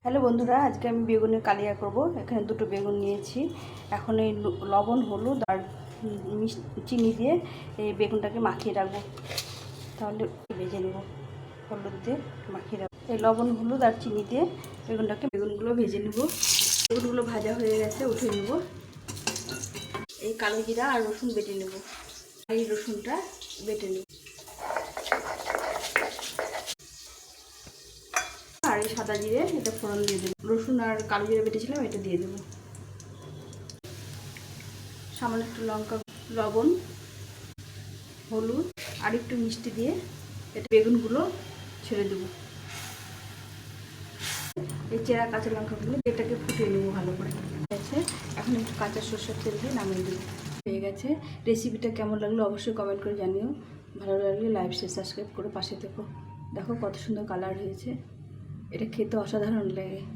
Hello বন্ধুরা, আজকে আমি বেগুনের কালিয়া করব। এখানে দুটো বেগুন নিয়েছি। এখন এই লবণ, হলুদ আর চিনি দিয়ে এই বেগুনটাকে মাখিয়ে রাখবো। তাহলে ভেজে নেব। হলুদ দিয়ে মাখিয়ে রাখবো। এই লবণ, হলুদ আর চিনি দিয়ে বেগুনগুলো ভেজে নেব। বেগুনগুলো ভাজা হয়ে গেছে, উঠে নেব। এই কালো জিরা আর রসুন বেটে নেব। এই রসুনটা বেটে নেব। আর এই সাদা জিরে এটা ফোড়ন দিয়ে দেবো। রসুন আর কালো জিরে বেটেছিলাম, এটা দিয়ে দেবো। সামান্য একটু লঙ্কা, লবণ, হলুদ আর একটু মিষ্টি দিয়ে এটা বেগুনগুলো ছেড়ে দেবো। এই চেরা কাঁচা লঙ্কাগুলো এটাকে ফুটিয়ে নেবো ভালো করে। আছে, এখন একটু কাঁচা সরষের তেল দিয়ে নামিয়ে দেবো। হয়ে গেছে। রেসিপিটা কেমন লাগলো অবশ্যই কমেন্ট করে জানিও। ভালো লাগলে লাইক শেয়ার সাবস্ক্রাইব করে পাশে থেকো। দেখো কত সুন্দর কালার হয়েছে। এটা খেতে অসাধারণ লাগে।